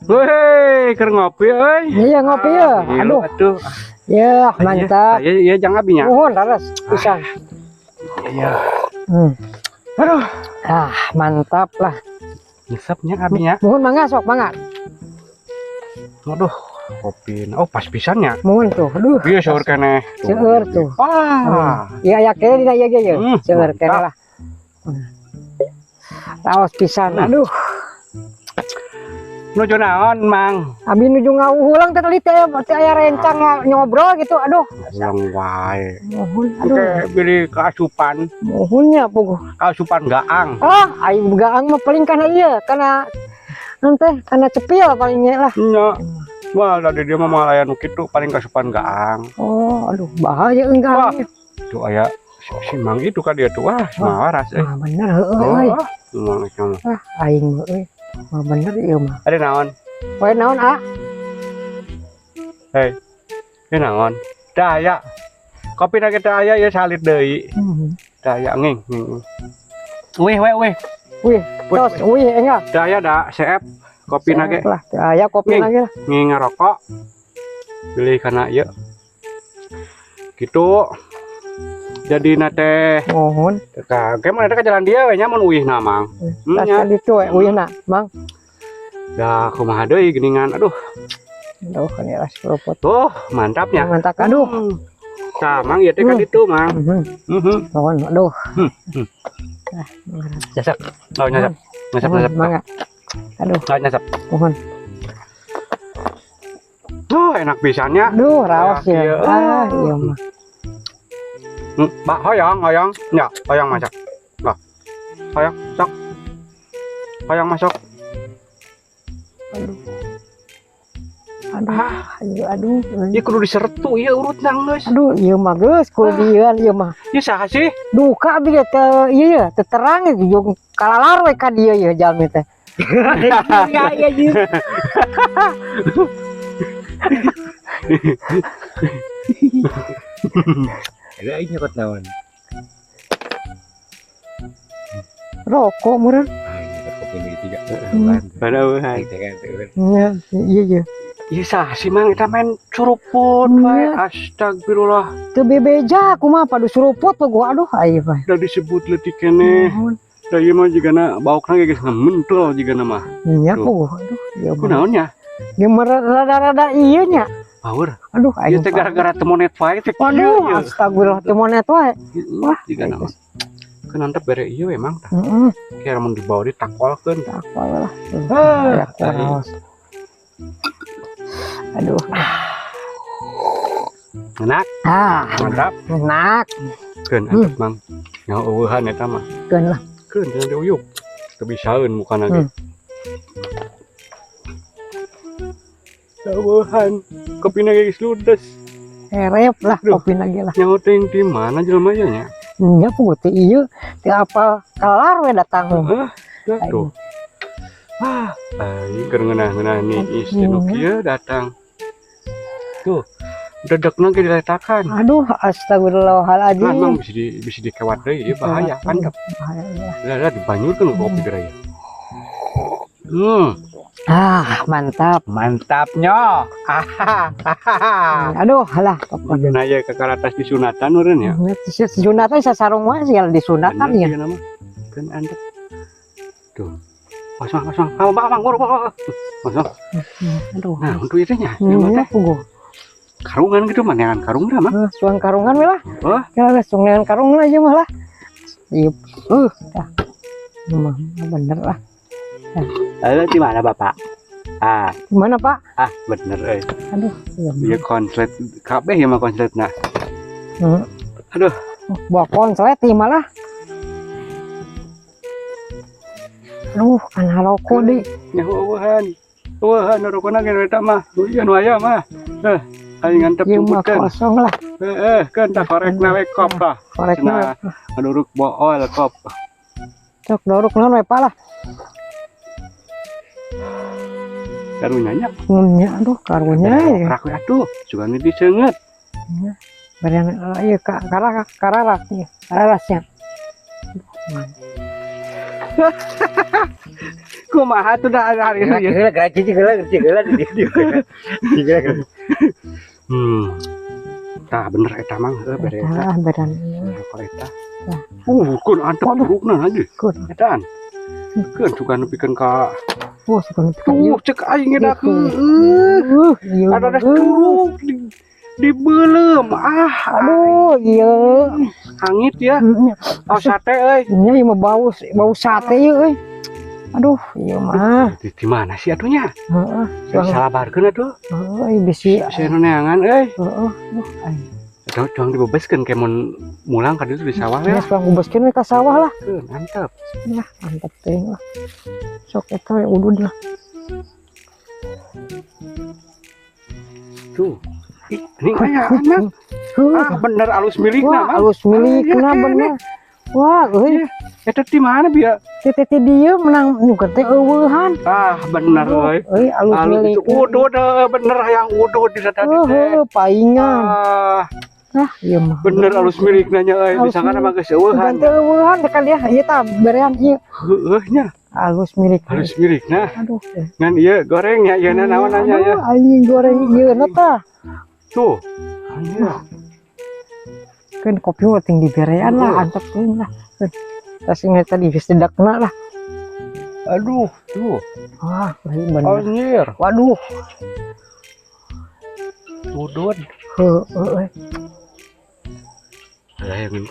Woi, keur ngopi euy. Iya ngopi ya. Aduh. Aduh. Ya, mantap. Ya jangan abinya. Mohon laras pisang. Iya. Aduh. Mantap lah. Nyesepnya abinya. Mohon mangga sok mangga. Waduh, kopi. Oh, pas pisannya. Mohon tuh. Aduh. Iya, seueur keneh. Seueur tuh. Iya ya kene dina ieu ge ya. Seueur keneh lah. Raos pisan. Aduh. Nuju naon, Mang? Abi nuju ngauhulang teh tadi teh aya rencang nyobrol gitu. Aduh. Ulang wae. Mohon. Aduh. Oke, beli keasupan. Mohonnya puguh. Keasupan gaang. Aing gaang mah paling kana ieu, kana nanti kana cepil palingnya lah. Nya. Wah, tadi dia mah malayan kitu paling keasupan gaang. Oh, aduh bahaya enggak. Tuh aya si Mang itu kan dia tuh. Wah, mawaras euy. Bener heueuy. Mang kamu. Aing euy. Mah bener ieu mah. Ada naon? Poe naon, Hei. Ieu naon? Daya. Kopi na kita aya ya salit deui. Daya nging. Wih. Wih, tos, wih enggak. Daya da CF kopi na ge. Lah, aya kopi lagi lah. Nging ngarokok. Beli kana ieu. Gitu. Jadi nate Mohon. kayak mana ka jalan dia we nya mun uih na Mang. Lah ditu we wih na, Mang. Da kumaha deui geuningan. Aduh. Aduh, kan ya seruput. Tuh, mantapnya. Mantap. Aduh. Tah, Mang ieu teh kan ditu, Mang. Mohon, aduh. Nyasap. Oh, nyasap. Nyasap. Mangga. Aduh, Nyasap. mohon. Tuh, enak pisannya. Aduh, raos ya. Iya mah. Mbak hoyong. Ya, hoyong masak. Lah. Hoyong, sok. Hoyong masuk. Aduh. Ieu kudu diseret tuh, ieu urut nang geus. Aduh, ieu mah geus kudu dieun ieu mah. Ieu saha sih? Duka abi teh ieu teh terang jeung kalalar we ka dieu ieu jalmi teh. Iya ieu. Ada aing nyokot naon? Rokok meureun. Kopi ini tiga. Pada eueuh. Iya. Ieu saha sih Mang eta main suruput wae. Astagfirullah. Teu bebeja kumaha padu suruput gua aduh aya bae. Da disebut leutik keneh. Da ieu mah jigana baokna geus ngamentel jigana mah. Nya puguh aduh ieu mah. Kunaon nya? Ge rada-rada ieu nya. Power. Aduh Ieu teh gara-gara teu monet wae teh. Aduh astagfirullah teu monet wae. Wah, jigana mah. Kan antep bere ieu emang tah. Kira mun dibawa ditakolkeun. Takol lah. Aduh. Enak. Mantap. Enak. Keun antep Mang. Nyaho eueuhan eta mah. Keun lah. Keun teh diuyuk. Teu bisaeun mukana ge. Eueuhan. Kopina ge geus ludes. Herep lah kopi lagi lah. Nyaho teh di mana jelema ieu nya? Nya puguh teh ieu teu apal kelar we datang. Tuh. Aing keur ngeunah-ngeunah nih istri nu kieu datang. Tuh, dedekna ge diletakan. Aduh, astagfirullahaladzim. Mang bisa dikewat deui ieu bahaya, antep. Bahaya. Lah dibanyurkeun kopi geura ieu. Mantap. Mantapnya. Aduh, halah. Dina aya kakaratas disunatan meureun ya. Sunatan sasarung mah sial disunatan ya. Kan antep. Tuh. Kosong. Bang, buru. Kosong. Aduh. Nah, untuk itu nya. Nya puguh. Karungan gitu manengan karung dah mah. Suang karungan we lah. Oh, ya sungan karungan aja mah lah. Ieu. Dah. Mah bener lah. Di mana Bapak? Gimana Pak? Bener euy. Aduh, Ieu konslet kabeh ya mah konsletna. Aduh, bawa konslet ieu malah. Aduh, kan rokok deui. nyaho eueuhan rokona ge eta mah. Ieu nu aya mah. Aing ngantep Ieu mah tumbutkeun. kosong lah. Keun tah korekna we kop tah. Korekna. Aduruk bool kop. Cok doruk naon we Pak lah. Karunya nya. Nya aduh karunya ya. Rak we atuh, sugan diseungeut. Barian ieu kararas ya. Kararasnya. Kumaha tuh dah hari ini. Gila gaji gila di dia. Tah bener eta mah bere eta. Badan. Kalau eta. Kun antep burukna aja. Kun. Etaan. Keun suka nepikeun ka. Wah, suka Tuh cek aing ngedakeun. Ada curug di belum. Aduh, iya. Hangit ya. Oh sate euy. Ini mah bau sate ya euy. Aduh, iya mah. Di mana sih atunya? Heeh. Salabarkeun atuh. Heeh, bisi. Neangan euy. Heeh. Cuang dibebaskeun ke mun mulang ka ditu di sawah Ya, ya. suang ubeskeun we ka sawah lah. Mantap. Lah, mantap teuing lah. Sok eta we udud lah. Tuh. Ini aya anak. Bener alus milikna mah. Alus milikna bener. Wah, euy. Eta di mana bieu? Teh dia menang nyuket teh eueuhan. Bener euy. Euy alus milik. Udud bener hayang udud di tadi teh. Paingan. Iya mah. Bener alus milikna nya euy. Bisa kana mah geus eueuhan. Teu eueuhan dekat dia. Ieu tah berean ieu. Heueuh nya. Alus milik. Alus milikna. Aduh. Ngan ieu goreng nya ieu naon nya ya. Anjing goreng ieu na tah. Tuh. Anjir. Kan kopi mah ting di berean lah, antep teuing lah. Tas ingat tadi geus dedakna lah. Aduh, tuh. Wah, bener. Anjir. Waduh. Udud. Heueuh. Hayang